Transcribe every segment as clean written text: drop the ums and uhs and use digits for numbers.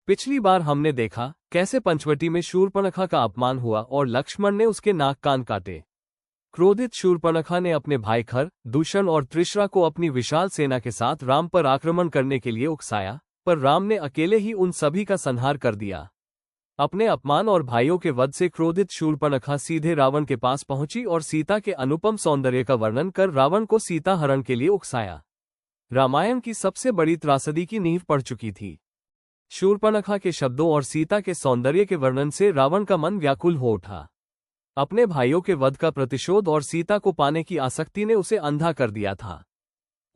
पिछली बार हमने देखा कैसे पंचवटी में शूर्पणखा का अपमान हुआ और लक्ष्मण ने उसके नाक कान काटे। क्रोधित शूर्पणखा ने अपने भाई खर, दूषण और त्रिशरा को अपनी विशाल सेना के साथ राम पर आक्रमण करने के लिए उकसाया, पर राम ने अकेले ही उन सभी का संहार कर दिया। अपने अपमान और भाइयों के वध से क्रोधित शूर्पणखा सीधे रावण के पास पहुंची और सीता के अनुपम सौंदर्य का वर्णन कर रावण को सीता हरण के लिए उकसाया। रामायण की सबसे बड़ी त्रासदी की नींव पड़ चुकी थी। शूर्पणखा के शब्दों और सीता के सौंदर्य के वर्णन से रावण का मन व्याकुल हो उठा। अपने भाइयों के वध का प्रतिशोध और सीता को पाने की आसक्ति ने उसे अंधा कर दिया था।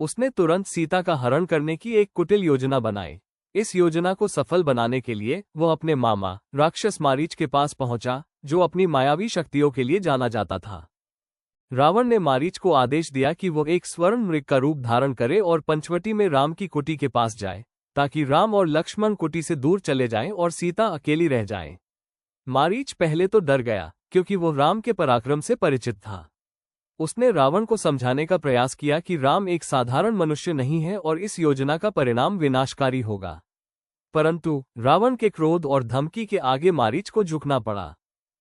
उसने तुरंत सीता का हरण करने की एक कुटिल योजना बनाई। इस योजना को सफल बनाने के लिए वह अपने मामा राक्षस मारीच के पास पहुंचा, जो अपनी मायावी शक्तियों के लिए जाना जाता था। रावण ने मारीच को आदेश दिया कि वो एक स्वर्ण मृग का रूप धारण करे और पंचवटी में राम की कुटी के पास जाए, ताकि राम और लक्ष्मण कुटी से दूर चले जाएं और सीता अकेली रह जाए। मारीच पहले तो डर गया, क्योंकि वो राम के पराक्रम से परिचित था। उसने रावण को समझाने का प्रयास किया कि राम एक साधारण मनुष्य नहीं है और इस योजना का परिणाम विनाशकारी होगा। परंतु रावण के क्रोध और धमकी के आगे मारीच को झुकना पड़ा।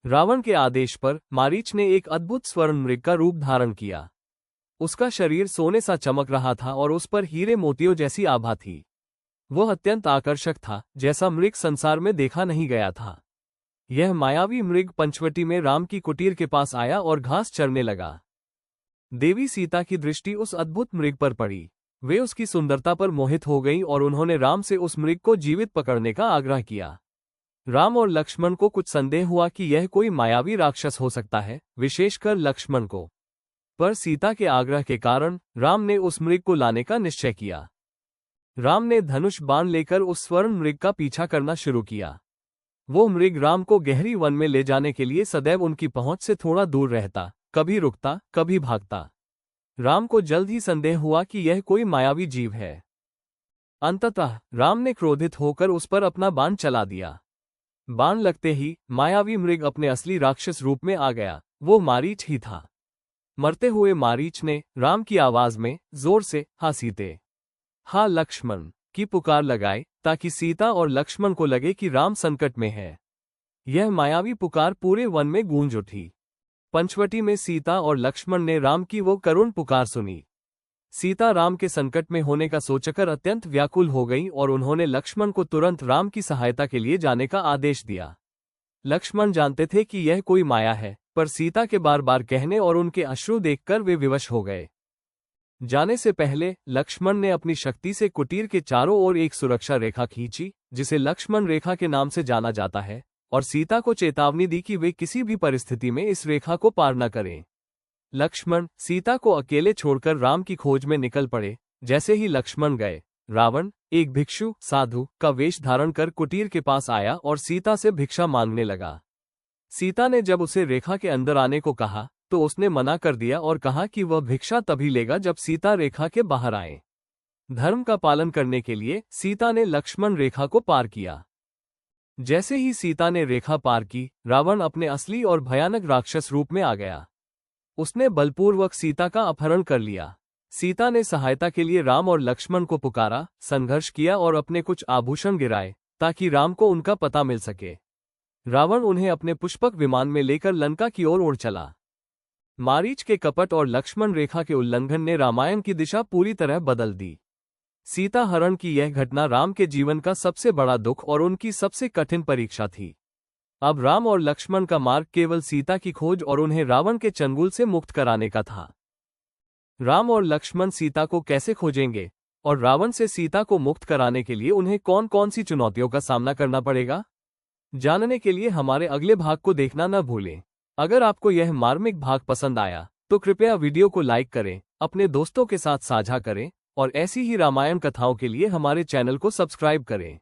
रावण के आदेश पर मारीच ने एक अद्भुत स्वर्ण मृग का रूप धारण किया। उसका शरीर सोने सा चमक रहा था और उस पर हीरे मोतियों जैसी आभा थी। वह अत्यंत आकर्षक था, जैसा मृग संसार में देखा नहीं गया था। यह मायावी मृग पंचवटी में राम की कुटीर के पास आया और घास चरने लगा। देवी सीता की दृष्टि उस अद्भुत मृग पर पड़ी। वे उसकी सुंदरता पर मोहित हो गईं और उन्होंने राम से उस मृग को जीवित पकड़ने का आग्रह किया। राम और लक्ष्मण को कुछ संदेह हुआ कि यह कोई मायावी राक्षस हो सकता है, विशेषकर लक्ष्मण को। पर सीता के आग्रह के कारण राम ने उस मृग को लाने का निश्चय किया। राम ने धनुष बाण लेकर उस स्वर्ण मृग का पीछा करना शुरू किया। वो मृग राम को गहरी वन में ले जाने के लिए सदैव उनकी पहुंच से थोड़ा दूर रहता, कभी रुकता, कभी भागता। राम को जल्द ही संदेह हुआ कि यह कोई मायावी जीव है। अंततः राम ने क्रोधित होकर उस पर अपना बाण चला दिया। बाण लगते ही मायावी मृग अपने असली राक्षस रूप में आ गया। वो मारीच ही था। मरते हुए मारीच ने राम की आवाज में जोर से "हा सीते, हा लक्ष्मण" की पुकार लगाई, ताकि सीता और लक्ष्मण को लगे कि राम संकट में है। यह मायावी पुकार पूरे वन में गूंज उठी। पंचवटी में सीता और लक्ष्मण ने राम की वो करुण पुकार सुनी। सीता राम के संकट में होने का सोचकर अत्यंत व्याकुल हो गई और उन्होंने लक्ष्मण को तुरंत राम की सहायता के लिए जाने का आदेश दिया। लक्ष्मण जानते थे कि यह कोई माया है, पर सीता के बार बार कहने और उनके अश्रु देखकर वे विवश हो गए। जाने से पहले लक्ष्मण ने अपनी शक्ति से कुटीर के चारों ओर एक सुरक्षा रेखा खींची, जिसे लक्ष्मण रेखा के नाम से जाना जाता है, और सीता को चेतावनी दी कि वे किसी भी परिस्थिति में इस रेखा को पार न करें। लक्ष्मण सीता को अकेले छोड़कर राम की खोज में निकल पड़े। जैसे ही लक्ष्मण गए, रावण एक भिक्षु साधु का वेश धारण कर कुटीर के पास आया और सीता से भिक्षा मांगने लगा। सीता ने जब उसे रेखा के अंदर आने को कहा, तो उसने मना कर दिया और कहा कि वह भिक्षा तभी लेगा जब सीता रेखा के बाहर आए। धर्म का पालन करने के लिए सीता ने लक्ष्मण रेखा को पार किया। जैसे ही सीता ने रेखा पार की, रावण अपने असली और भयानक राक्षस रूप में आ गया। उसने बलपूर्वक सीता का अपहरण कर लिया। सीता ने सहायता के लिए राम और लक्ष्मण को पुकारा, संघर्ष किया और अपने कुछ आभूषण गिराए, ताकि राम को उनका पता मिल सके। रावण उन्हें अपने पुष्पक विमान में लेकर लंका की ओर उड़ चला। मारीच के कपट और लक्ष्मण रेखा के उल्लंघन ने रामायण की दिशा पूरी तरह बदल दी। सीता हरण की यह घटना राम के जीवन का सबसे बड़ा दुख और उनकी सबसे कठिन परीक्षा थी। अब राम और लक्ष्मण का मार्ग केवल सीता की खोज और उन्हें रावण के चंगुल से मुक्त कराने का था। राम और लक्ष्मण सीता को कैसे खोजेंगे और रावण से सीता को मुक्त कराने के लिए उन्हें कौन कौन सी चुनौतियों का सामना करना पड़ेगा, जानने के लिए हमारे अगले भाग को देखना न भूलें। अगर आपको यह मार्मिक भाग पसंद आया तो कृपया वीडियो को लाइक करें, अपने दोस्तों के साथ साझा करें और ऐसी ही रामायण कथाओं के लिए हमारे चैनल को सब्सक्राइब करें।